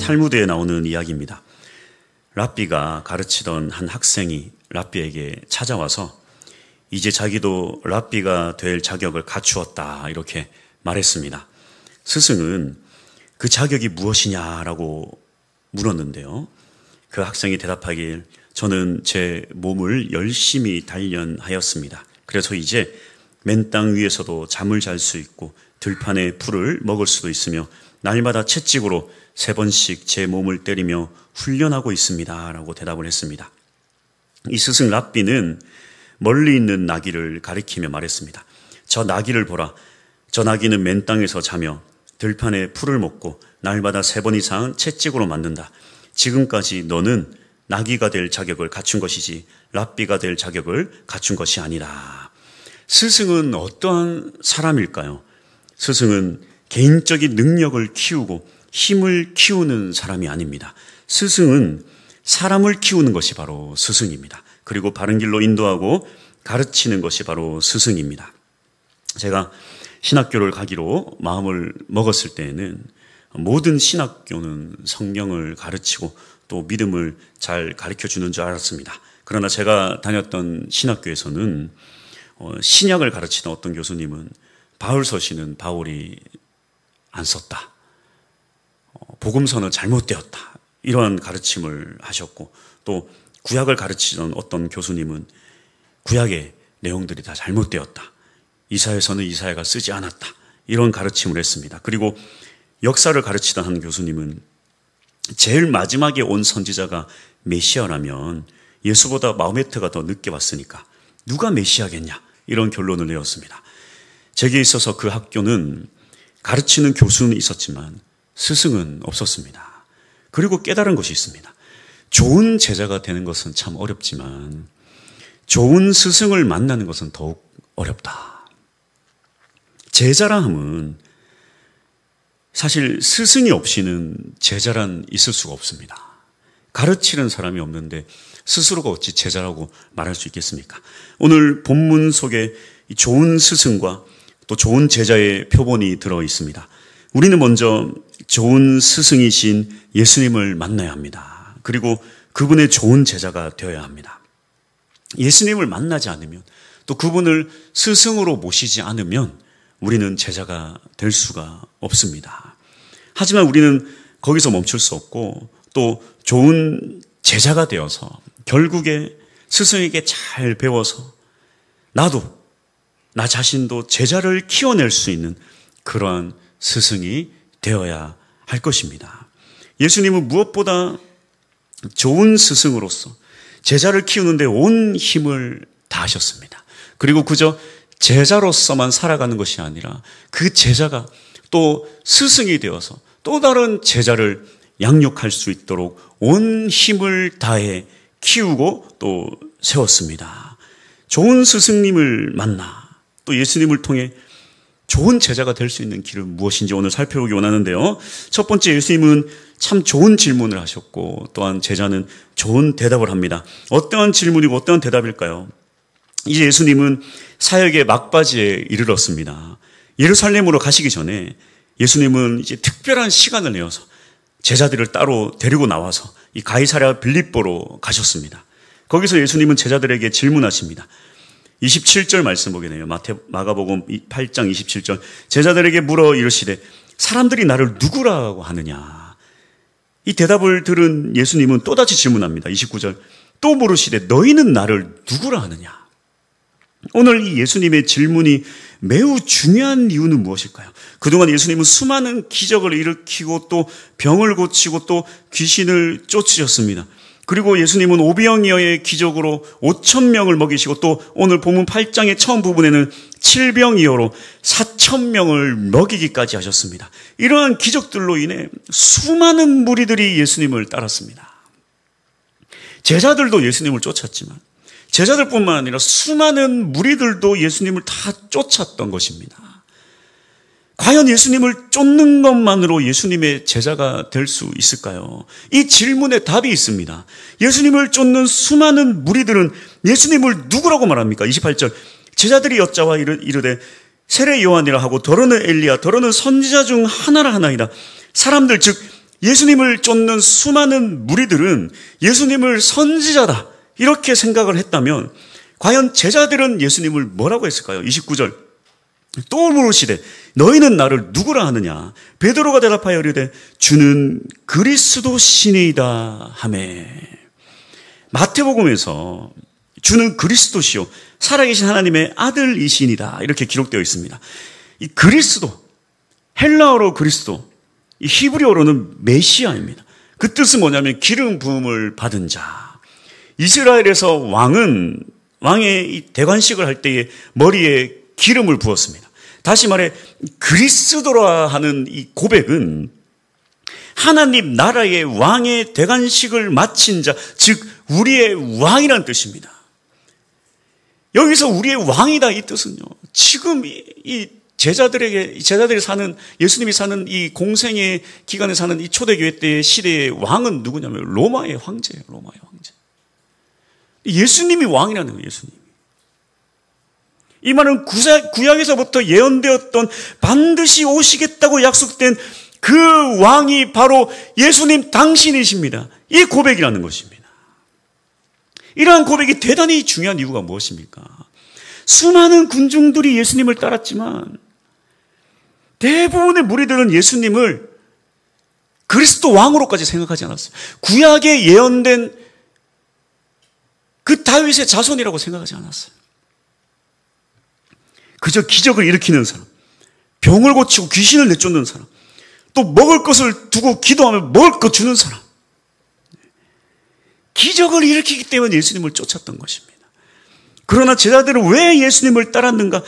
탈무드에 나오는 이야기입니다. 랍비가 가르치던 한 학생이 랍비에게 찾아와서 이제 자기도 랍비가 될 자격을 갖추었다 이렇게 말했습니다. 스승은 그 자격이 무엇이냐라고 물었는데요. 그 학생이 대답하길 저는 제 몸을 열심히 단련하였습니다. 그래서 이제 맨 땅 위에서도 잠을 잘 수 있고 들판에 풀을 먹을 수도 있으며 날마다 채찍으로 3번씩 제 몸을 때리며 훈련하고 있습니다 라고 대답을 했습니다. 이 스승 랍비는 멀리 있는 나귀를 가리키며 말했습니다. 저 나귀를 보라. 저 나귀는 맨 땅에서 자며 들판에 풀을 먹고 날마다 3번 이상 채찍으로 맞는다. 지금까지 너는 나귀가 될 자격을 갖춘 것이지 랍비가 될 자격을 갖춘 것이 아니다. 스승은 어떠한 사람일까요? 스승은 개인적인 능력을 키우고 힘을 키우는 사람이 아닙니다. 스승은 사람을 키우는 것이 바로 스승입니다. 그리고 바른 길로 인도하고 가르치는 것이 바로 스승입니다. 제가 신학교를 가기로 마음을 먹었을 때에는 모든 신학교는 성경을 가르치고 또 믿음을 잘 가르쳐주는 줄 알았습니다. 그러나 제가 다녔던 신학교에서는 신약을 가르치던 어떤 교수님은 바울 서신은 바울이 안 썼다. 복음서는 잘못되었다. 이러한 가르침을 하셨고 또 구약을 가르치던 어떤 교수님은 구약의 내용들이 다 잘못되었다. 이사야서는 이사야가 쓰지 않았다. 이런 가르침을 했습니다. 그리고 역사를 가르치던 한 교수님은 제일 마지막에 온 선지자가 메시아라면 예수보다 마호메트가 더 늦게 왔으니까 누가 메시아겠냐 이런 결론을 내었습니다. 제게 있어서 그 학교는 가르치는 교수는 있었지만 스승은 없었습니다. 그리고 깨달은 것이 있습니다. 좋은 제자가 되는 것은 참 어렵지만 좋은 스승을 만나는 것은 더욱 어렵다. 제자라 함은 사실 스승이 없이는 제자란 있을 수가 없습니다. 가르치는 사람이 없는데 스스로가 어찌 제자라고 말할 수 있겠습니까? 오늘 본문 속에 좋은 스승과 또 좋은 제자의 표본이 들어 있습니다. 우리는 먼저 좋은 스승이신 예수님을 만나야 합니다. 그리고 그분의 좋은 제자가 되어야 합니다. 예수님을 만나지 않으면 또 그분을 스승으로 모시지 않으면 우리는 제자가 될 수가 없습니다. 하지만 우리는 거기서 멈출 수 없고 또 좋은 제자가 되어서 결국에 스승에게 잘 배워서 나도 나 자신도 제자를 키워낼 수 있는 그러한 스승이 되어야 할 것입니다. 예수님은 무엇보다 좋은 스승으로서 제자를 키우는데 온 힘을 다하셨습니다. 그리고 그저 제자로서만 살아가는 것이 아니라 그 제자가 또 스승이 되어서 또 다른 제자를 양육할 수 있도록 온 힘을 다해 키우고 또 세웠습니다. 좋은 스승님을 만나 또 예수님을 통해 좋은 제자가 될 수 있는 길은 무엇인지 오늘 살펴보기 원하는데요. 첫 번째, 예수님은 참 좋은 질문을 하셨고 또한 제자는 좋은 대답을 합니다. 어떠한 질문이고 어떠한 대답일까요? 이제 예수님은 사역의 막바지에 이르렀습니다. 예루살렘으로 가시기 전에 예수님은 이제 특별한 시간을 내어서 제자들을 따로 데리고 나와서 이 가이사랴 빌립보로 가셨습니다. 거기서 예수님은 제자들에게 질문하십니다. 27절 말씀 보게 돼요. 마가복음 8장 27절. 제자들에게 물어 이르시되 사람들이 나를 누구라고 하느냐. 이 대답을 들은 예수님은 또다시 질문합니다. 29절. 또 물으시되 너희는 나를 누구라 하느냐. 오늘 이 예수님의 질문이 매우 중요한 이유는 무엇일까요? 그동안 예수님은 수많은 기적을 일으키고 또 병을 고치고 또 귀신을 쫓으셨습니다. 그리고 예수님은 오병이어의 기적으로 5,000명을 먹이시고 또 오늘 본문 8장의 처음 부분에는 7병이어로 4,000명을 먹이기까지 하셨습니다. 이러한 기적들로 인해 수많은 무리들이 예수님을 따랐습니다. 제자들도 예수님을 쫓았지만 제자들뿐만 아니라 수많은 무리들도 예수님을 다 쫓았던 것입니다. 과연 예수님을 쫓는 것만으로 예수님의 제자가 될 수 있을까요? 이 질문에 답이 있습니다. 예수님을 쫓는 수많은 무리들은 예수님을 누구라고 말합니까? 28절. 제자들이 여짜와 이르되 세례 요한이라 하고 더러는 엘리야 더러는 선지자 중 하나라 하나이다. 사람들 즉 예수님을 쫓는 수많은 무리들은 예수님을 선지자다 이렇게 생각을 했다면 과연 제자들은 예수님을 뭐라고 했을까요? 29절 또 물으시되 너희는 나를 누구라 하느냐? 베드로가 대답하여 이르되 주는 그리스도시니이다 하매. 마태복음에서 주는 그리스도시요 살아계신 하나님의 아들이시니다 이렇게 기록되어 있습니다. 이 그리스도, 헬라어로 그리스도, 이 히브리어로는 메시아입니다. 그 뜻은 뭐냐면 기름 부음을 받은 자. 이스라엘에서 왕의 이 대관식을 할 때에 머리에 기름을 부었습니다. 다시 말해 그리스도라 하는 이 고백은 하나님 나라의 왕의 대관식을 마친 자, 즉 우리의 왕이라는 뜻입니다. 여기서 우리의 왕이다 이 뜻은요. 지금 이 제자들이 사는, 예수님이 사는 이 공생의 기간에 사는 이 초대교회 때의 시대의 왕은 누구냐면 로마의 황제예요. 로마의 황제. 예수님이 왕이라는 거예요. 예수님이. 이 말은 구약에서부터 예언되었던 반드시 오시겠다고 약속된 그 왕이 바로 예수님 당신이십니다. 이 고백이라는 것입니다. 이러한 고백이 대단히 중요한 이유가 무엇입니까? 수많은 군중들이 예수님을 따랐지만 대부분의 무리들은 예수님을 그리스도 왕으로까지 생각하지 않았어요. 구약에 예언된 그 다윗의 자손이라고 생각하지 않았어요. 그저 기적을 일으키는 사람, 병을 고치고 귀신을 내쫓는 사람, 또 먹을 것을 두고 기도하면 먹을 것 주는 사람. 기적을 일으키기 때문에 예수님을 쫓았던 것입니다. 그러나 제자들은 왜 예수님을 따랐는가?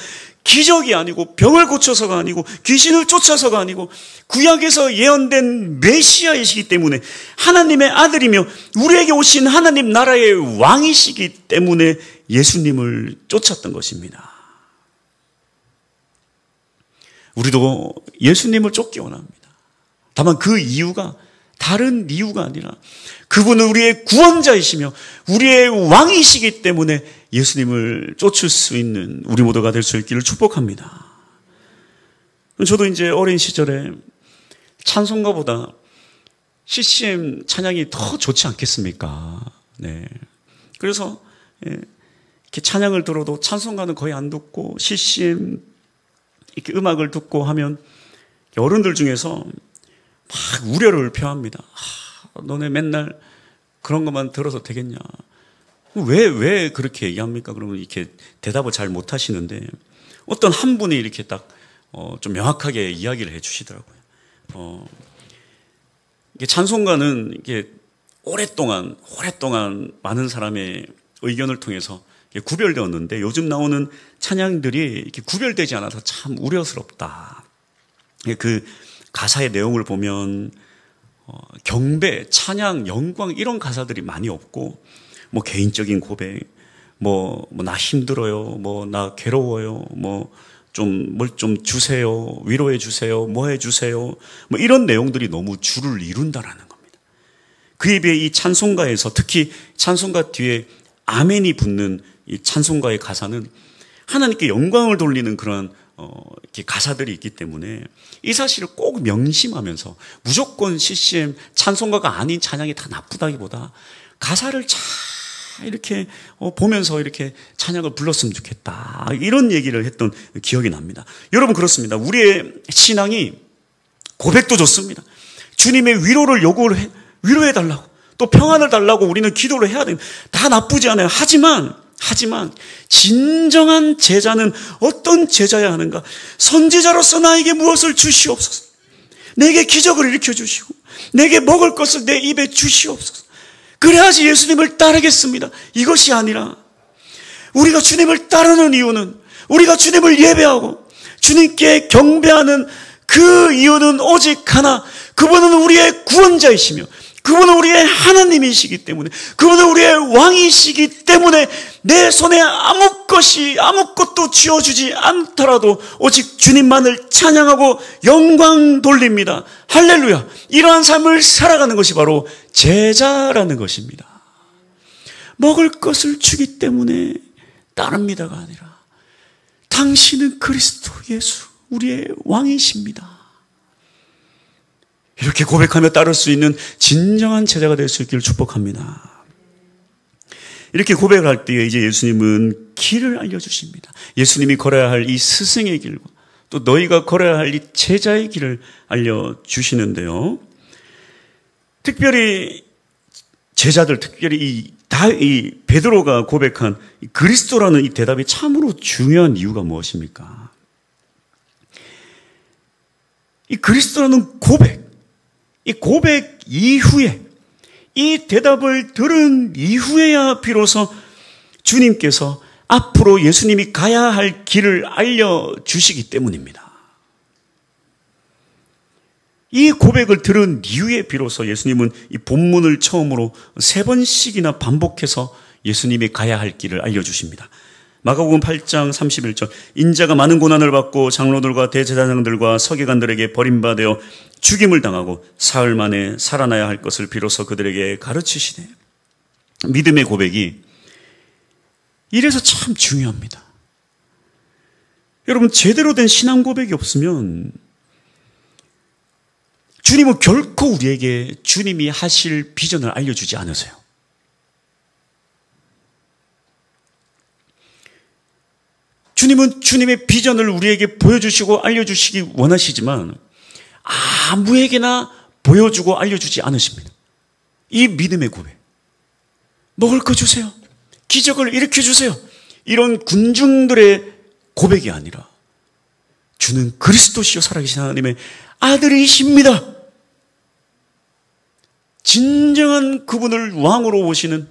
기적이 아니고 병을 고쳐서가 아니고 귀신을 쫓아서가 아니고 구약에서 예언된 메시아이시기 때문에 하나님의 아들이며 우리에게 오신 하나님 나라의 왕이시기 때문에 예수님을 쫓았던 것입니다. 우리도 예수님을 쫓기 원합니다. 다만 그 이유가 다른 이유가 아니라 그분은 우리의 구원자이시며 우리의 왕이시기 때문에 예수님을 쫓을 수 있는 우리 모두가 될 수 있기를 축복합니다. 저도 이제 어린 시절에 찬송가보다 CCM 찬양이 더 좋지 않겠습니까? 네. 그래서 이렇게 찬양을 들어도 찬송가는 거의 안 듣고 CCM 이렇게 음악을 듣고 하면 어른들 중에서 막 우려를 표합니다. 너네 맨날 그런 것만 들어서 되겠냐? 왜 그렇게 얘기합니까? 그러면 이렇게 대답을 잘 못 하시는데 어떤 한 분이 이렇게 딱 좀 명확하게 이야기를 해 주시더라고요. 이게 찬송가는 이게 오랫동안 많은 사람의 의견을 통해서 구별되었는데 요즘 나오는 찬양들이 이렇게 구별되지 않아서 참 우려스럽다. 그 가사의 내용을 보면 경배, 찬양, 영광 이런 가사들이 많이 없고 뭐 개인적인 고백, 뭐 나 힘들어요, 뭐 나 괴로워요, 뭐 뭘 좀 주세요, 위로해 주세요, 뭐 해 주세요, 뭐 이런 내용들이 너무 줄을 이룬다라는 겁니다. 그에 비해 이 찬송가에서 특히 찬송가 뒤에 아멘이 붙는 이 찬송가의 가사는 하나님께 영광을 돌리는 그런 이렇게 가사들이 있기 때문에 이 사실을 꼭 명심하면서 무조건 CCM 찬송가가 아닌 찬양이 다 나쁘다기보다 가사를 잘 이렇게 보면서 이렇게 찬양을 불렀으면 좋겠다. 이런 얘기를 했던 기억이 납니다. 여러분 그렇습니다. 우리의 신앙이 고백도 좋습니다. 주님의 위로를 위로해 달라고 또 평안을 달라고 우리는 기도를 해야 됩니다. 다 나쁘지 않아요. 하지만 진정한 제자는 어떤 제자야 하는가? 선지자로서 나에게 무엇을 주시옵소서. 내게 기적을 일으켜 주시고 내게 먹을 것을 내 입에 주시옵소서. 그래야지 예수님을 따르겠습니다. 이것이 아니라 우리가 주님을 따르는 이유는 우리가 주님을 예배하고 주님께 경배하는 그 이유는 오직 하나, 그분은 우리의 구원자이시며 그분은 우리의 하나님이시기 때문에, 그분은 우리의 왕이시기 때문에 내 손에 아무것도 쥐어주지 않더라도 오직 주님만을 찬양하고 영광 돌립니다. 할렐루야. 이러한 삶을 살아가는 것이 바로 제자라는 것입니다. 먹을 것을 주기 때문에 따릅니다가 아니라 당신은 그리스도 예수 우리의 왕이십니다. 이렇게 고백하며 따를 수 있는 진정한 제자가 될 수 있기를 축복합니다. 이렇게 고백을 할 때에 이제 예수님은 길을 알려주십니다. 예수님이 걸어야 할 이 스승의 길과 또 너희가 걸어야 할 이 제자의 길을 알려주시는데요. 특별히 제자들, 특별히 이 베드로가 고백한 이 그리스도라는 이 대답이 참으로 중요한 이유가 무엇입니까? 이 그리스도라는 고백, 이 고백 이후에 이 대답을 들은 이후에야 비로소 주님께서 앞으로 예수님이 가야 할 길을 알려주시기 때문입니다. 이 고백을 들은 이후에 비로소 예수님은 이 본문을 처음으로 3번씩이나 반복해서 예수님이 가야 할 길을 알려주십니다. 마가복음 8장 31절 인자가 많은 고난을 받고 장로들과 대제사장들과 서기관들에게 버림받아 죽임을 당하고 사흘 만에 살아나야 할 것을 비로소 그들에게 가르치시네. 믿음의 고백이 이래서 참 중요합니다. 여러분, 제대로 된 신앙 고백이 없으면 주님은 결코 우리에게 주님이 하실 비전을 알려주지 않으세요. 주님은 주님의 비전을 우리에게 보여주시고 알려주시기 원하시지만 아무에게나 보여주고 알려주지 않으십니다. 이 믿음의 고백. 먹을 거 주세요. 기적을 일으켜주세요. 이런 군중들의 고백이 아니라 주는 그리스도시요 살아계신 하나님의 아들이십니다. 진정한 그분을 왕으로 오시는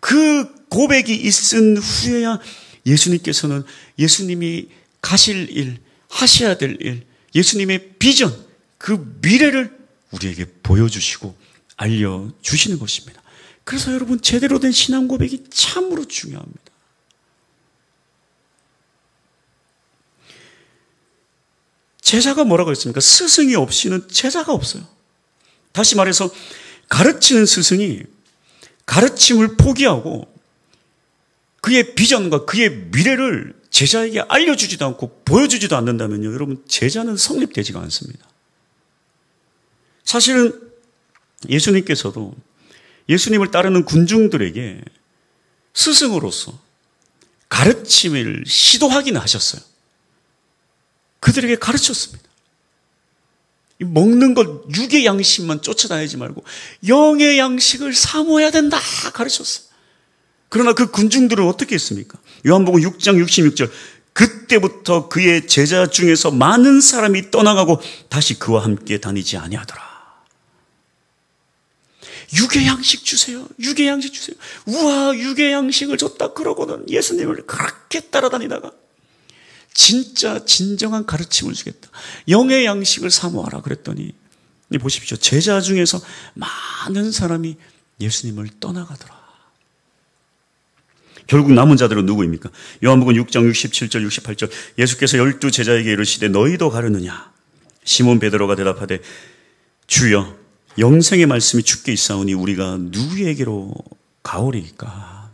그 고백이 있은 후에야 예수님께서는 예수님이 가실 일, 하셔야 될 일, 예수님의 비전, 그 미래를 우리에게 보여주시고 알려주시는 것입니다. 그래서 여러분, 제대로 된 신앙 고백이 참으로 중요합니다. 제자가 뭐라고 했습니까? 스승이 없이는 제자가 없어요. 다시 말해서 가르치는 스승이 가르침을 포기하고 그의 비전과 그의 미래를 제자에게 알려주지도 않고 보여주지도 않는다면요, 여러분, 제자는 성립되지가 않습니다. 사실은 예수님께서도 예수님을 따르는 군중들에게 스승으로서 가르침을 시도하기는 하셨어요. 그들에게 가르쳤습니다. 먹는 것, 육의 양식만 쫓아다니지 말고 영의 양식을 사모해야 된다 가르쳤어요. 그러나 그 군중들은 어떻게 했습니까? 요한복음 6장 66절 그때부터 그의 제자 중에서 많은 사람이 떠나가고 다시 그와 함께 다니지 아니하더라. 육의 양식 주세요. 육의 양식 주세요. 우와, 육의 양식을 줬다 그러고는 예수님을 그렇게 따라다니다가 진짜 진정한 가르침을 주겠다. 영의 양식을 사모하라 그랬더니 보십시오. 제자 중에서 많은 사람이 예수님을 떠나가더라. 결국 남은 자들은 누구입니까? 요한복음 6장 67절 68절 예수께서 12 제자에게 이르시되 너희도 가려느냐? 시몬 베드로가 대답하되 주여 영생의 말씀이 주께 있사오니 우리가 누구에게로 가오리이까?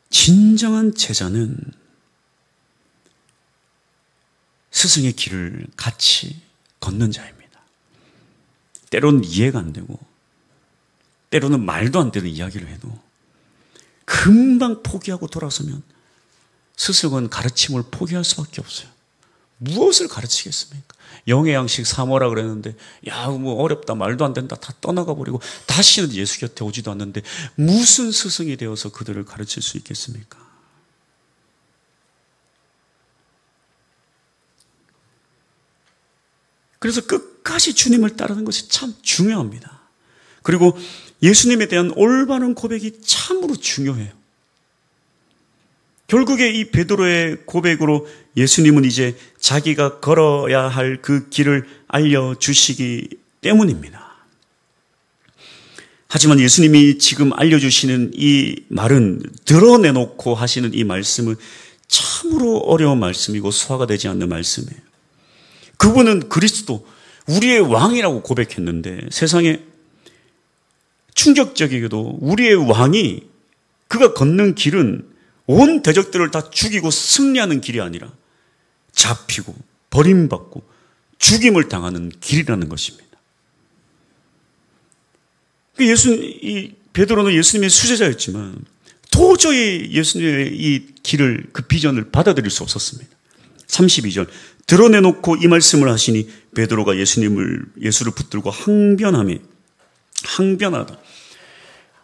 진정한 제자는 스승의 길을 같이 걷는 자입니다. 때로는 이해가 안 되고 때로는 말도 안 되는 이야기를 해도 금방 포기하고 돌아서면 스승은 가르침을 포기할 수밖에 없어요. 무엇을 가르치겠습니까? 영의 양식 사모라 그랬는데 야, 뭐 어렵다, 말도 안 된다, 다 떠나가 버리고 다시는 예수 곁에 오지도 않는데 무슨 스승이 되어서 그들을 가르칠 수 있겠습니까? 그래서 끝까지 주님을 따르는 것이 참 중요합니다. 그리고 예수님에 대한 올바른 고백이 참으로 중요해요. 결국에 이 베드로의 고백으로 예수님은 이제 자기가 걸어야 할 그 길을 알려주시기 때문입니다. 하지만 예수님이 지금 알려주시는 이 말은 드러내놓고 하시는 이 말씀은 참으로 어려운 말씀이고 소화가 되지 않는 말씀이에요. 그분은 그리스도, 우리의 왕이라고 고백했는데 세상에 충격적이게도 우리의 왕이 그가 걷는 길은 온 대적들을 다 죽이고 승리하는 길이 아니라 잡히고 버림받고 죽임을 당하는 길이라는 것입니다. 베드로는 예수님의 수제자였지만 도저히 예수님의 이 길을, 그 비전을 받아들일 수 없었습니다. 32절, 드러내놓고 이 말씀을 하시니 베드로가 예수를 붙들고 항변하다.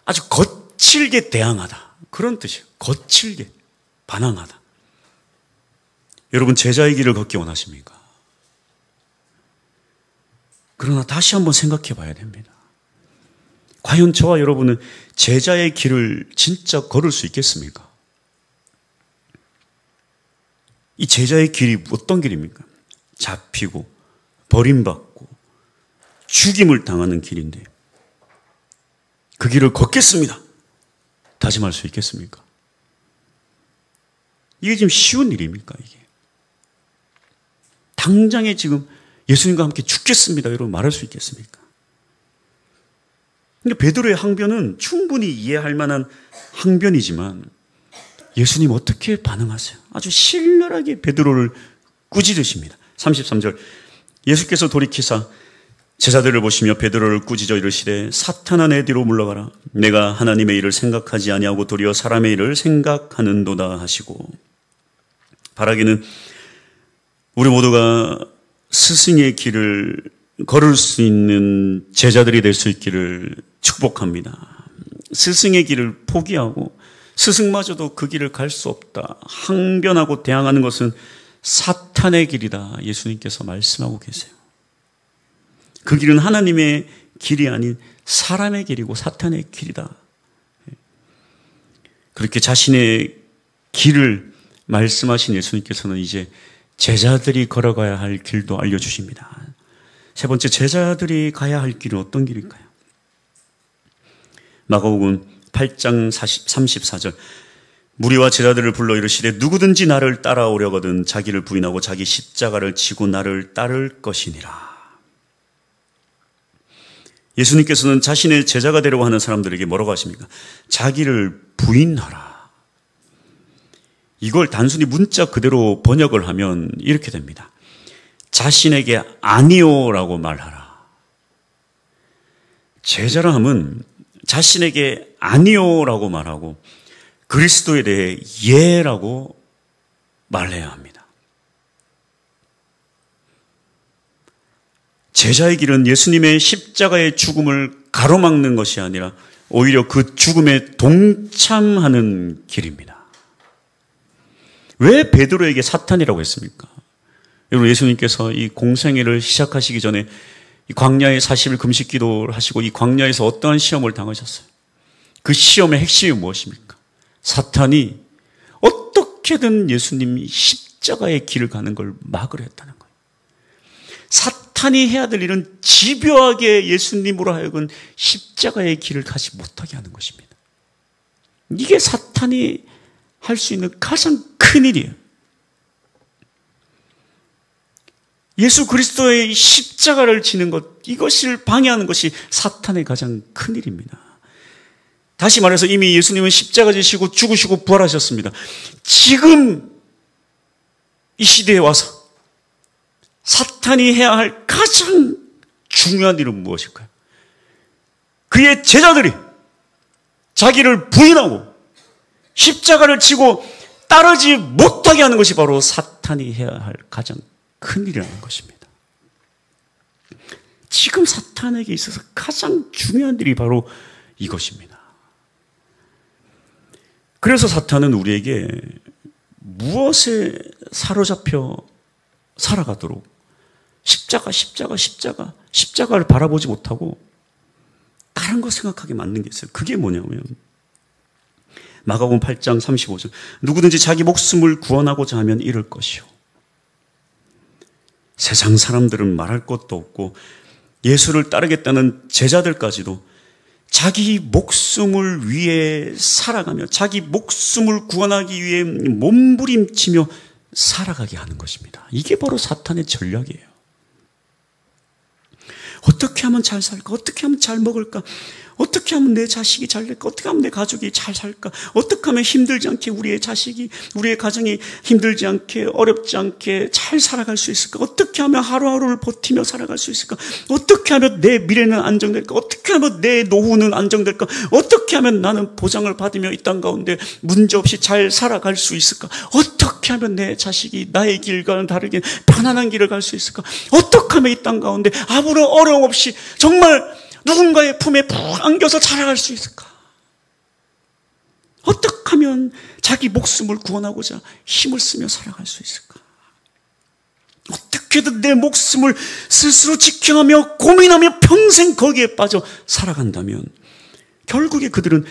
아주 거칠게 대항하다. 그런 뜻이에요. 거칠게 반항하다. 여러분, 제자의 길을 걷기 원하십니까? 그러나 다시 한번 생각해 봐야 됩니다. 과연 저와 여러분은 제자의 길을 진짜 걸을 수 있겠습니까? 이 제자의 길이 어떤 길입니까? 잡히고 버림받고 죽임을 당하는 길인데 그 길을 걷겠습니다. 다짐할 수 있겠습니까? 이게 지금 쉬운 일입니까? 이게 당장에 지금 예수님과 함께 죽겠습니다. 여러분 말할 수 있겠습니까? 그러니까 베드로의 항변은 충분히 이해할 만한 항변이지만 예수님 어떻게 반응하세요? 아주 신랄하게 베드로를 꾸짖으십니다. 33절, 예수께서 돌이키사 제자들을 보시며 베드로를 꾸짖어 이르시되 사탄아 내 뒤로 물러가라. 내가 하나님의 일을 생각하지 아니하고 도리어 사람의 일을 생각하는도다 하시고, 바라기는 우리 모두가 스승의 길을 걸을 수 있는 제자들이 될 수 있기를 축복합니다. 스승의 길을 포기하고 스승마저도 그 길을 갈 수 없다, 항변하고 대항하는 것은 사탄의 길이다, 예수님께서 말씀하고 계세요. 그 길은 하나님의 길이 아닌 사람의 길이고 사탄의 길이다. 그렇게 자신의 길을 말씀하신 예수님께서는 이제 제자들이 걸어가야 할 길도 알려주십니다. 세 번째, 제자들이 가야 할 길은 어떤 길일까요? 마가복음 8장 34절, 무리와 제자들을 불러 이르시되 누구든지 나를 따라오려거든 자기를 부인하고 자기 십자가를 지고 나를 따를 것이니라. 예수님께서는 자신의 제자가 되려고 하는 사람들에게 뭐라고 하십니까? 자기를 부인하라. 이걸 단순히 문자 그대로 번역을 하면 이렇게 됩니다. 자신에게 아니오라고 말하라. 제자라 함은 자신에게 아니오라고 말하고 그리스도에 대해 예라고 말해야 합니다. 제자의 길은 예수님의 십자가의 죽음을 가로막는 것이 아니라 오히려 그 죽음에 동참하는 길입니다. 왜 베드로에게 사탄이라고 했습니까? 여러분, 예수님께서 이 공생애를 시작하시기 전에 이 광야에 40일 금식 기도를 하시고 이 광야에서 어떠한 시험을 당하셨어요? 그 시험의 핵심이 무엇입니까? 사탄이 어떻게든 예수님이 십자가의 길을 가는 걸 막으려 했다는 거예요. 사탄이 해야 될 일은 집요하게 예수님으로 하여금 십자가의 길을 가지 못하게 하는 것입니다. 이게 사탄이 할 수 있는 가장 큰 일이에요. 예수 그리스도의 십자가를 지는 것, 이것을 방해하는 것이 사탄의 가장 큰 일입니다. 다시 말해서 이미 예수님은 십자가 지시고 죽으시고 부활하셨습니다. 지금 이 시대에 와서 사탄이 해야 할 가장 중요한 일은 무엇일까요? 그의 제자들이 자기를 부인하고 십자가를 지고 따르지 못하게 하는 것이 바로 사탄이 해야 할 가장 큰 일이라는 것입니다. 지금 사탄에게 있어서 가장 중요한 일이 바로 이것입니다. 그래서 사탄은 우리에게 무엇에 사로잡혀 살아가도록 십자가를 바라보지 못하고 다른 거 생각하게 만든 게 있어요. 그게 뭐냐면 마가복음 8장 35절, 누구든지 자기 목숨을 구원하고자 하면 잃을 것이요. 세상 사람들은 말할 것도 없고 예수를 따르겠다는 제자들까지도 자기 목숨을 위해 살아가며 자기 목숨을 구원하기 위해 몸부림치며 살아가게 하는 것입니다. 이게 바로 사탄의 전략이에요. 어떻게 하면 잘 살까? 어떻게 하면 잘 먹을까? 어떻게 하면 내 자식이 잘 될까? 어떻게 하면 내 가족이 잘 살까? 어떻게 하면 힘들지 않게 우리의 자식이, 우리의 가정이 힘들지 않게, 어렵지 않게 잘 살아갈 수 있을까? 어떻게 하면 하루하루를 버티며 살아갈 수 있을까? 어떻게 하면 내 미래는 안정될까? 어떻게 하면 내 노후는 안정될까? 어떻게 하면 나는 보장을 받으며 이 땅 가운데 문제없이 잘 살아갈 수 있을까? 어떻게 하면 내 자식이 나의 길과는 다르게 편안한 길을 갈 수 있을까? 어떻게 하면 이 땅 가운데 아무런 어려움 없이 정말 누군가의 품에 푹 안겨서 자라갈 수 있을까? 어떻게 하면 자기 목숨을 구원하고자 힘을 쓰며 살아갈 수 있을까? 어떻게든 내 목숨을 스스로 지켜하며 고민하며 평생 거기에 빠져 살아간다면 결국에 그들은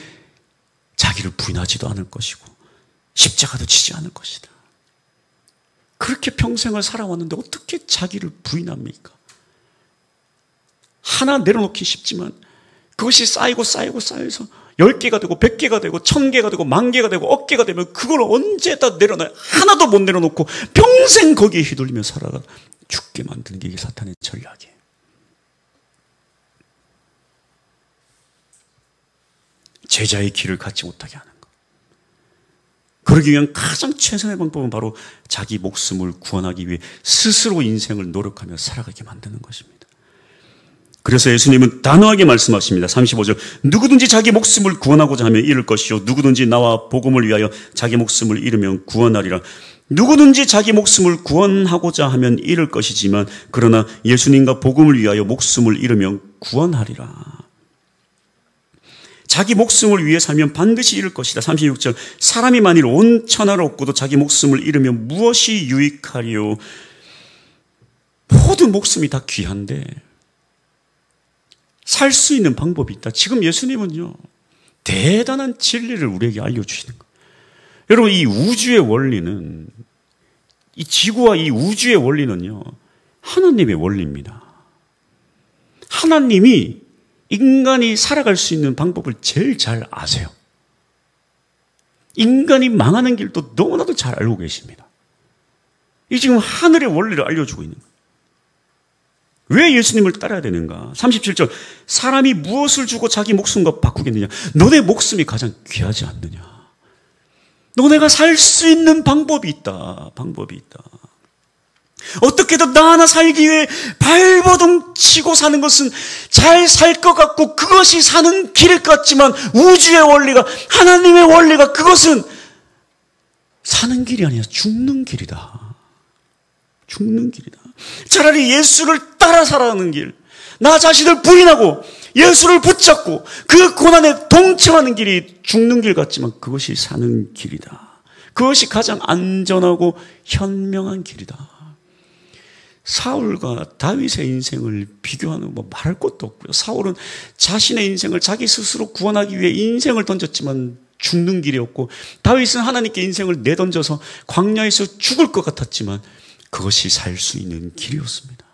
자기를 부인하지도 않을 것이고 십자가도 지지 않을 것이다. 그렇게 평생을 살아왔는데 어떻게 자기를 부인합니까? 하나 내려놓기 쉽지만 그것이 쌓이고 쌓여서 10개가 되고 100개가 되고 1000개가 되고 10,000개가 되고 억개가 되면 그걸 언제다 내려놔요? 하나도 못 내려놓고 평생 거기에 휘둘리며 살아가 죽게 만드는 게 이게 사탄의 전략이에요. 제자의 길을 갖지 못하게 하는 것. 그러기 위한 가장 최선의 방법은 바로 자기 목숨을 구원하기 위해 스스로 인생을 노력하며 살아가게 만드는 것입니다. 그래서 예수님은 단호하게 말씀하십니다. 35절. 누구든지 자기 목숨을 구원하고자 하면 잃을 것이요 누구든지 나와 복음을 위하여 자기 목숨을 잃으면 구원하리라. 누구든지 자기 목숨을 구원하고자 하면 잃을 것이지만 그러나 예수님과 복음을 위하여 목숨을 잃으면 구원하리라. 자기 목숨을 위해 살면 반드시 잃을 것이다. 36절. 사람이 만일 온 천하를 얻고도 자기 목숨을 잃으면 무엇이 유익하리요? 모든 목숨이 다 귀한데 살 수 있는 방법이 있다. 지금 예수님은요, 대단한 진리를 우리에게 알려주시는 거예요. 여러분, 이 우주의 원리는, 이 지구와 이 우주의 원리는요, 하나님의 원리입니다. 하나님이 인간이 살아갈 수 있는 방법을 제일 잘 아세요. 인간이 망하는 길도 너무나도 잘 알고 계십니다. 이 지금 하늘의 원리를 알려주고 있는 거예요. 왜 예수님을 따라야 되는가? 37절. 사람이 무엇을 주고 자기 목숨과 바꾸겠느냐? 너네 목숨이 가장 귀하지 않느냐? 너네가 살 수 있는 방법이 있다. 방법이 있다. 어떻게든 나 하나 살기 위해 발버둥 치고 사는 것은 잘 살 것 같고 그것이 사는 길 같지만 우주의 원리가, 하나님의 원리가 그것은 사는 길이 아니라 죽는 길이다. 죽는 길이다. 차라리 예수를 따라 살아가는 길, 나 자신을 부인하고 예수를 붙잡고 그 고난에 동참하는 길이 죽는 길 같지만 그것이 사는 길이다. 그것이 가장 안전하고 현명한 길이다. 사울과 다윗의 인생을 비교하는 뭐 말할 것도 없고요. 사울은 자신의 인생을 자기 스스로 구원하기 위해 인생을 던졌지만 죽는 길이었고, 다윗은 하나님께 인생을 내던져서 광야에서 죽을 것 같았지만 그것이 살 수 있는 길이었습니다.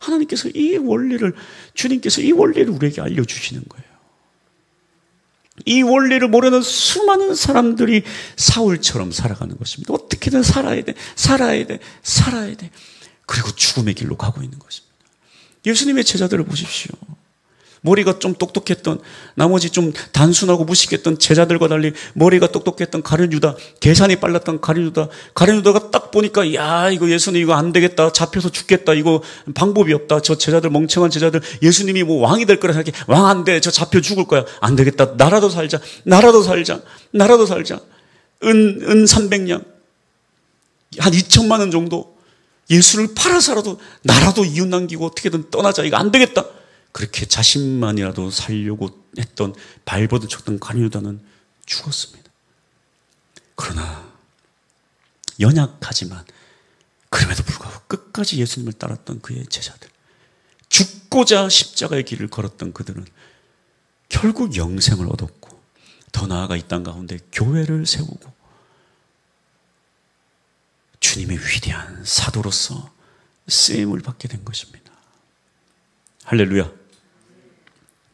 하나님께서 이 원리를, 주님께서 이 원리를 우리에게 알려주시는 거예요. 이 원리를 모르는 수많은 사람들이 사울처럼 살아가는 것입니다. 어떻게든 살아야 돼, 살아야 돼, 살아야 돼. 그리고 죽음의 길로 가고 있는 것입니다. 예수님의 제자들을 보십시오. 머리가 좀 똑똑했던, 나머지 좀 단순하고 무식했던 제자들과 달리 머리가 똑똑했던 가룟 유다, 계산이 빨랐던 가룟 유다가 딱 보니까 야, 이거 예수님 이거 안 되겠다, 잡혀서 죽겠다, 이거 방법이 없다, 저 제자들, 멍청한 제자들, 예수님이 뭐 왕이 될 거라 생각해. 왕 안 돼, 저 잡혀 죽을 거야, 안 되겠다, 나라도 살자, 나라도 살자, 나라도 살자. 은 300냥, 한 2천만 원 정도, 예수를 팔아서라도 나라도 이웃 남기고 어떻게든 떠나자, 이거 안 되겠다. 그렇게 자신만이라도 살려고 했던, 발버둥 쳤던 가룟 유다는 죽었습니다. 그러나 연약하지만 그럼에도 불구하고 끝까지 예수님을 따랐던 그의 제자들, 죽고자 십자가의 길을 걸었던 그들은 결국 영생을 얻었고, 더 나아가 이 땅 가운데 교회를 세우고 주님의 위대한 사도로서 쓰임을 받게 된 것입니다. 할렐루야.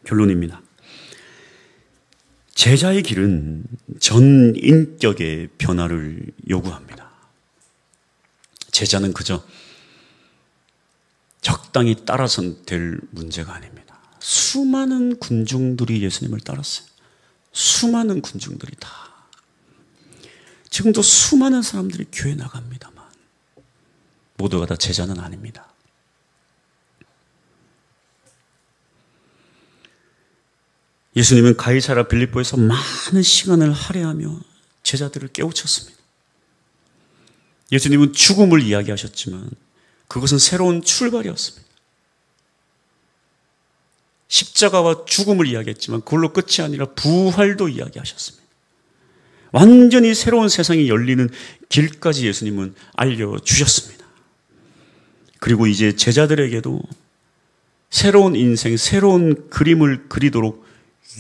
결론입니다. 제자의 길은 전 인격의 변화를 요구합니다. 제자는 그저 적당히 따라선 될 문제가 아닙니다. 수많은 군중들이 예수님을 따랐어요. 수많은 군중들이 다. 지금도 수많은 사람들이 교회 나갑니다만 모두가 다 제자는 아닙니다. 예수님은 가이사랴 빌립보에서 많은 시간을 할애하며 제자들을 깨우쳤습니다. 예수님은 죽음을 이야기하셨지만 그것은 새로운 출발이었습니다. 십자가와 죽음을 이야기했지만 그걸로 끝이 아니라 부활도 이야기하셨습니다. 완전히 새로운 세상이 열리는 길까지 예수님은 알려주셨습니다. 그리고 이제 제자들에게도 새로운 인생, 새로운 그림을 그리도록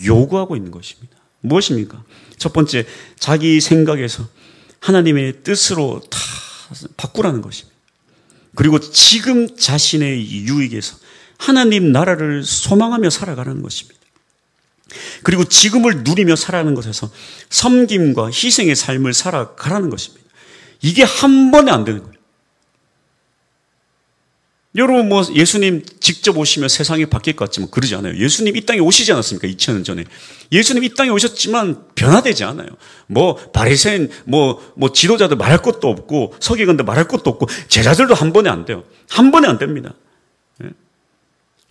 요구하고 있는 것입니다. 무엇입니까? 첫 번째, 자기 생각에서 하나님의 뜻으로 다 바꾸라는 것입니다. 그리고 지금 자신의 유익에서 하나님 나라를 소망하며 살아가는 것입니다. 그리고 지금을 누리며 살아가는 것에서 섬김과 희생의 삶을 살아가라는 것입니다. 이게 한 번에 안 되는 거예요. 여러분 예수님 직접 오시면 세상이 바뀔 것 같지만 그러지 않아요. 예수님 이 땅에 오시지 않았습니까? 2000년 전에. 예수님 이 땅에 오셨지만 변화되지 않아요. 바리새인 지도자들 말할 것도 없고 서기관들 말할 것도 없고 제자들도 한 번에 안 돼요. 한 번에 안 됩니다.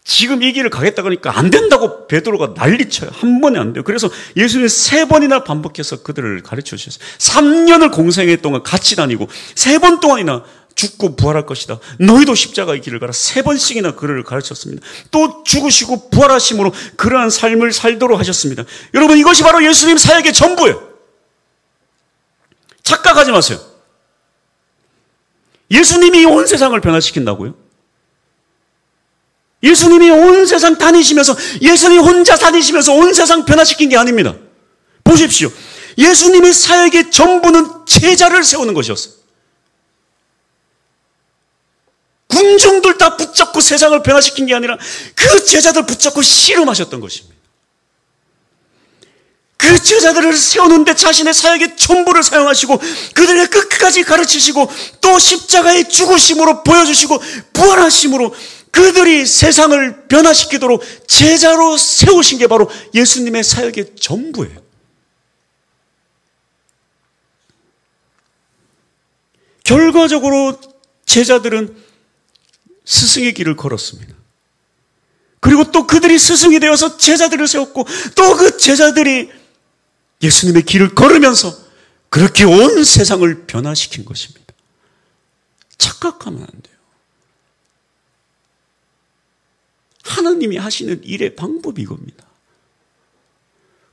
지금 이 길을 가겠다고 하니까 안 된다고 베드로가 난리쳐요. 한 번에 안 돼요. 그래서 예수님은 3번이나 반복해서 그들을 가르쳐 주셨어요. 3년을 공생애 동안 같이 다니고 3번 동안이나 죽고 부활할 것이다. 너희도 십자가의 길을 가라. 3번씩이나 그를 가르쳤습니다. 또 죽으시고 부활하심으로 그러한 삶을 살도록 하셨습니다. 여러분 이것이 바로 예수님 사역의 전부예요. 착각하지 마세요. 예수님이 온 세상을 변화시킨다고요? 예수님이 온 세상 다니시면서 예수님 혼자 다니시면서 온 세상 변화시킨 게 아닙니다. 보십시오. 예수님의 사역의 전부는 제자를 세우는 것이었어요. 군중들 다 붙잡고 세상을 변화시킨 게 아니라 그 제자들 붙잡고 씨름하셨던 것입니다. 그 제자들을 세우는데 자신의 사역의 전부를 사용하시고 그들의 끝까지 가르치시고 또 십자가의 죽으심으로 보여주시고 부활하심으로 그들이 세상을 변화시키도록 제자로 세우신 게 바로 예수님의 사역의 전부예요. 결과적으로 제자들은 스승의 길을 걸었습니다. 그리고 또 그들이 스승이 되어서 제자들을 세웠고 또 그 제자들이 예수님의 길을 걸으면서 그렇게 온 세상을 변화시킨 것입니다. 착각하면 안 돼요. 하나님이 하시는 일의 방법이 이겁니다.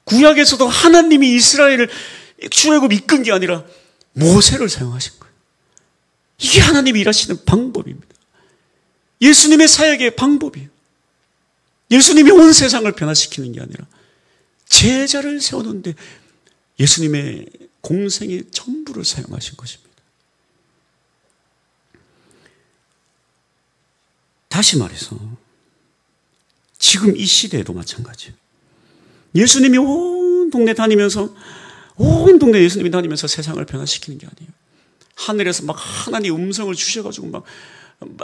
구약에서도 하나님이 이스라엘을 출애굽 이끈 게 아니라 모세를 사용하신 거예요. 이게 하나님이 일하시는 방법입니다. 예수님의 사역의 방법이에요. 예수님이 온 세상을 변화시키는 게 아니라 제자를 세우는데 예수님의 공생의 전부를 사용하신 것입니다. 다시 말해서 지금 이 시대에도 마찬가지예요. 예수님이 온 동네 다니면서 온 동네 예수님이 다니면서 세상을 변화시키는 게 아니에요. 하늘에서 막 하나님 음성을 주셔가지고 막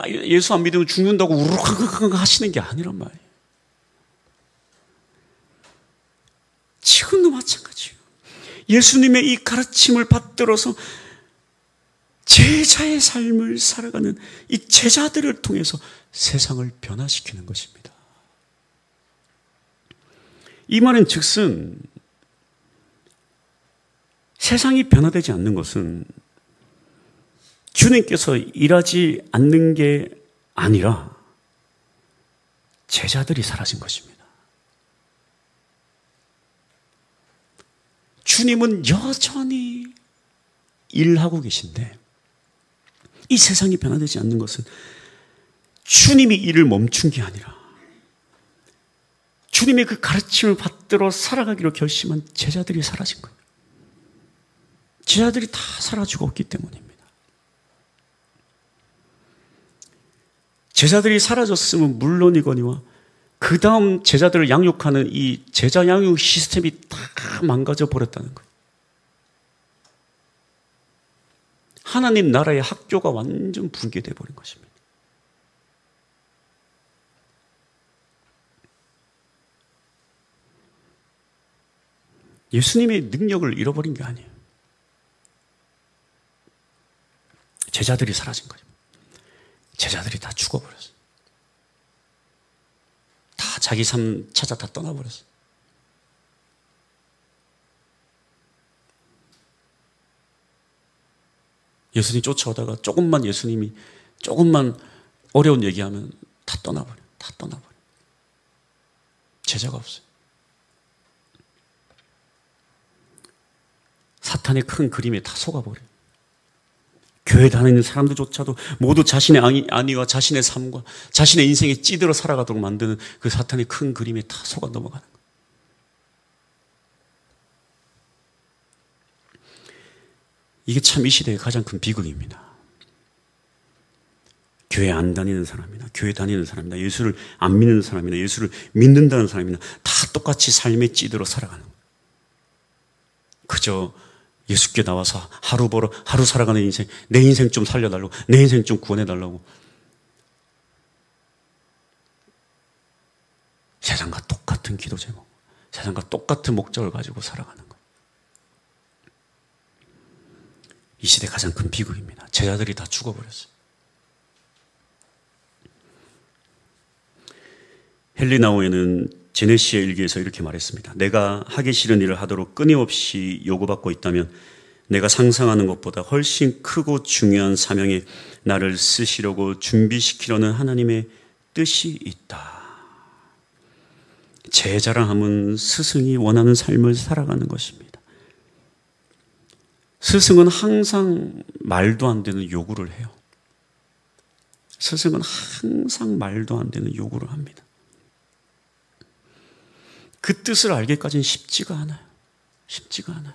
예수 안 믿으면 죽는다고 우르르 하시는 게 아니란 말이에요. 지금도 마찬가지예요. 예수님의 이 가르침을 받들어서 제자의 삶을 살아가는 이 제자들을 통해서 세상을 변화시키는 것입니다. 이 말은 즉슨 세상이 변화되지 않는 것은 주님께서 일하지 않는 게 아니라 제자들이 사라진 것입니다. 주님은 여전히 일하고 계신데 이 세상이 변화되지 않는 것은 주님이 일을 멈춘 게 아니라 주님의 그 가르침을 받들어 살아가기로 결심한 제자들이 사라진 거예요. 제자들이 다 사라지고 없기 때문입니다. 제자들이 사라졌으면 물론이거니와 그 다음 제자들을 양육하는 이 제자 양육 시스템이 다 망가져 버렸다는 거예요. 하나님 나라의 학교가 완전 붕괴되어 버린 것입니다. 예수님의 능력을 잃어버린 게 아니에요. 제자들이 사라진 거죠. 제자들이 다 죽어버렸어요. 다 자기 삶 찾아 다 떠나버렸어요. 예수님 쫓아오다가 예수님이 조금만 어려운 얘기하면 다 떠나버려. 다 떠나버려. 제자가 없어요. 사탄의 큰 그림에 다 속아버려요. 교회 다니는 사람들조차도 모두 자신의 안위와 자신의 삶과 자신의 인생에 찌들어 살아가도록 만드는 그 사탄의 큰 그림에 다 속아 넘어가는 거예요. 이게 참 이 시대의 가장 큰 비극입니다. 교회 안 다니는 사람이나 교회 다니는 사람이나 예수를 안 믿는 사람이나 예수를 믿는다는 사람이나 다 똑같이 삶에 찌들어 살아가는 거예요. 그저 예수께 나와서 하루 살아가는 인생, 내 인생 좀 살려달라고, 내 인생 좀 구원해달라고. 세상과 똑같은 기도 제목, 세상과 똑같은 목적을 가지고 살아가는 거예요. 이 시대 가장 큰 비극입니다. 제자들이 다 죽어버렸어요. 헬리나오에는 제네시의 일기에서 이렇게 말했습니다. 내가 하기 싫은 일을 하도록 끊임없이 요구받고 있다면 내가 상상하는 것보다 훨씬 크고 중요한 사명에 나를 쓰시려고 준비시키려는 하나님의 뜻이 있다. 제자랑함은 스승이 원하는 삶을 살아가는 것입니다. 스승은 항상 말도 안 되는 요구를 해요. 스승은 항상 말도 안 되는 요구를 합니다. 그 뜻을 알기까지는 쉽지가 않아요. 쉽지가 않아요.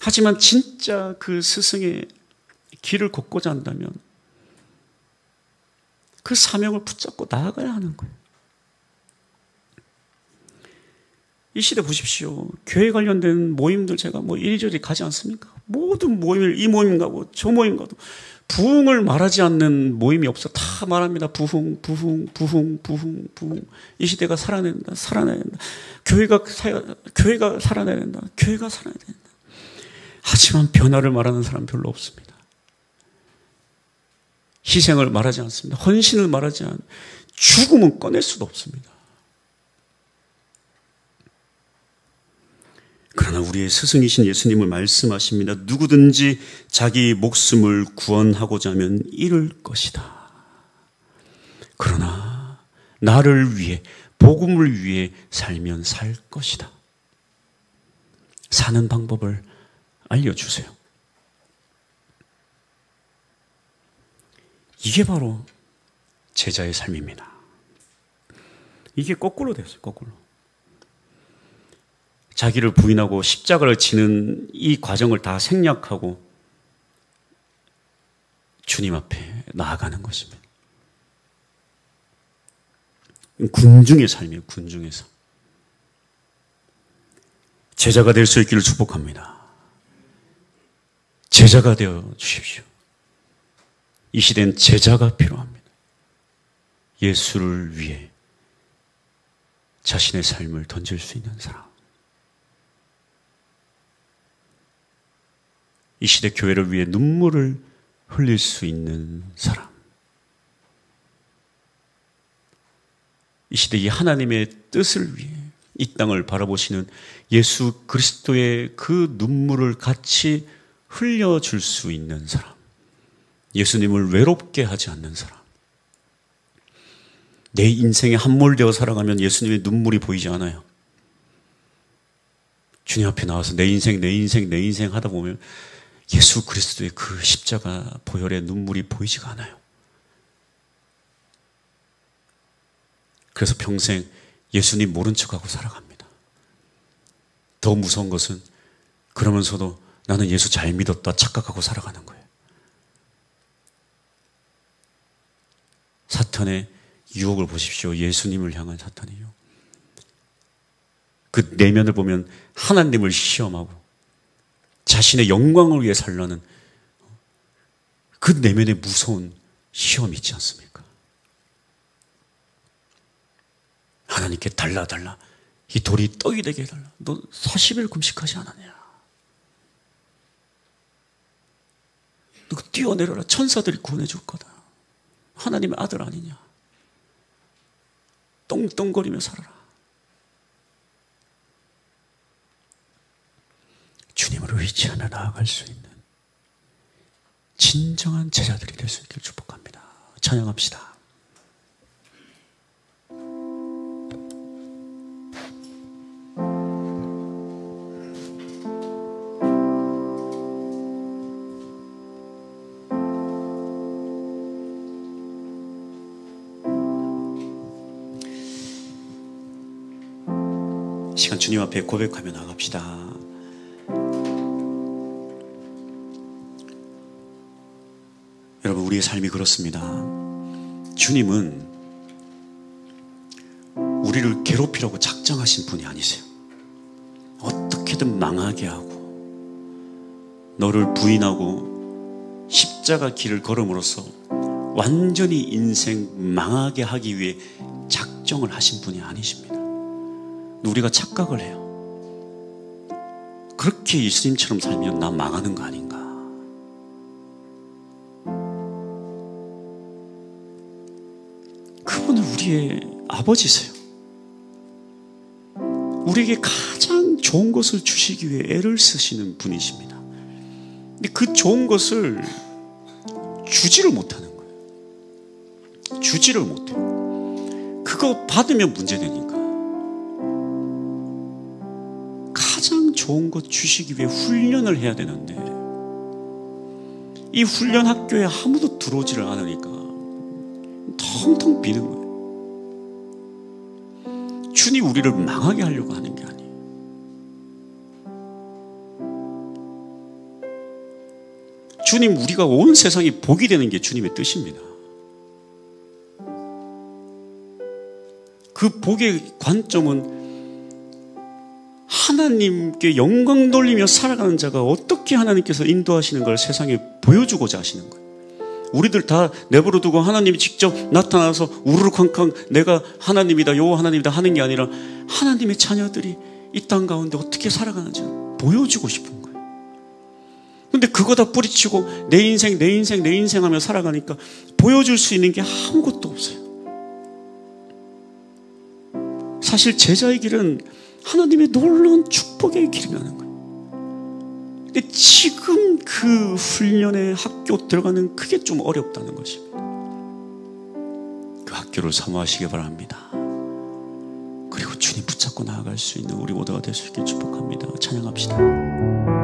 하지만 진짜 그 스승의 길을 걷고자 한다면 그 사명을 붙잡고 나아가야 하는 거예요. 이 시대 보십시오. 교회 관련된 모임들 제가 이리저리 가지 않습니까? 모든 모임을 이 모임 가고 저 모임 가도 부흥을 말하지 않는 모임이 없어. 다 말합니다. 부흥. 이 시대가 살아내야 된다. 교회가 살아내야 된다. 교회가 살아내야 된다. 하지만 변화를 말하는 사람 별로 없습니다. 희생을 말하지 않습니다. 헌신을 말하지 않습니다. 죽음은 꺼낼 수도 없습니다. 그러나 우리의 스승이신 예수님을 말씀하십니다. 누구든지 자기 목숨을 구원하고자 하면 잃을 것이다. 그러나 나를 위해, 복음을 위해 살면 살 것이다. 사는 방법을 알려주세요. 이게 바로 제자의 삶입니다. 이게 거꾸로 됐어요. 거꾸로. 자기를 부인하고 십자가를 지는 이 과정을 다 생략하고 주님 앞에 나아가는 것입니다. 군중의 삶이에요. 군중의 삶. 제자가 될 수 있기를 축복합니다. 제자가 되어 주십시오. 이 시대는 제자가 필요합니다. 예수를 위해 자신의 삶을 던질 수 있는 사람. 이 시대 교회를 위해 눈물을 흘릴 수 있는 사람. 이 시대 이 하나님의 뜻을 위해 이 땅을 바라보시는 예수 그리스도의 그 눈물을 같이 흘려줄 수 있는 사람. 예수님을 외롭게 하지 않는 사람. 내 인생에 함몰되어 살아가면 예수님의 눈물이 보이지 않아요. 주님 앞에 나와서 내 인생 하다 보면 예수 그리스도의 그 십자가 보혈의 눈물이 보이지가 않아요. 그래서 평생 예수님 모른 척하고 살아갑니다. 더 무서운 것은 그러면서도 나는 예수 잘 믿었다 착각하고 살아가는 거예요. 사탄의 유혹을 보십시오. 예수님을 향한 사탄의 유혹. 그 내면을 보면 하나님을 시험하고 자신의 영광을 위해 살라는 그 내면의 무서운 시험이 있지 않습니까? 하나님께 달라 이 돌이 떡이 되게 해달라. 너 40일 금식하지 않았냐? 너 뛰어내려라. 천사들이 구원해 줄 거다. 하나님의 아들 아니냐? 똥똥거리며 살아라. 주님을 의지하며 나아갈 수 있는 진정한 제자들이 될 수 있기를 축복합니다. 찬양합시다. 시간 주님 앞에 고백하며 나갑시다. 여러분, 우리의 삶이 그렇습니다. 주님은 우리를 괴롭히려고 작정하신 분이 아니세요. 어떻게든 망하게 하고 너를 부인하고 십자가 길을 걸음으로써 완전히 인생 망하게 하기 위해 작정을 하신 분이 아니십니다. 우리가 착각을 해요. 그렇게 예수님처럼 살면 나 망하는 거 아닌가. 그분은 우리의 아버지세요. 우리에게 가장 좋은 것을 주시기 위해 애를 쓰시는 분이십니다. 근데 그 좋은 것을 주지를 못하는 거예요. 주지를 못해요. 그거 받으면 문제되니까. 가장 좋은 것 주시기 위해 훈련을 해야 되는데 이 훈련 학교에 아무도 들어오지를 않으니까 텅텅 비는 거예요. 주님 우리를 망하게 하려고 하는 게 아니에요. 주님 우리가 온 세상이 복이 되는 게 주님의 뜻입니다. 그 복의 관점은 하나님께 영광 돌리며 살아가는 자가 어떻게 하나님께서 인도하시는 걸 세상에 보여주고자 하시는 거예요. 우리들 다 내버려 두고 하나님이 직접 나타나서 우르르쾅쾅 내가 하나님이다 여호와 하나님이다 하는 게 아니라 하나님의 자녀들이 이 땅 가운데 어떻게 살아가는지 보여주고 싶은 거예요. 근데 그거 다 뿌리치고 내 인생 하며 살아가니까 보여줄 수 있는 게 아무것도 없어요. 사실 제자의 길은 하나님의 놀라운 축복의 길이라는 거예요. 근데 지금 그 훈련의 학교 들어가는 그게 좀 어렵다는 것입니다. 그 학교를 사모하시기 바랍니다. 그리고 주님 붙잡고 나아갈 수 있는 우리 모두가 될 수 있게 축복합니다. 찬양합시다.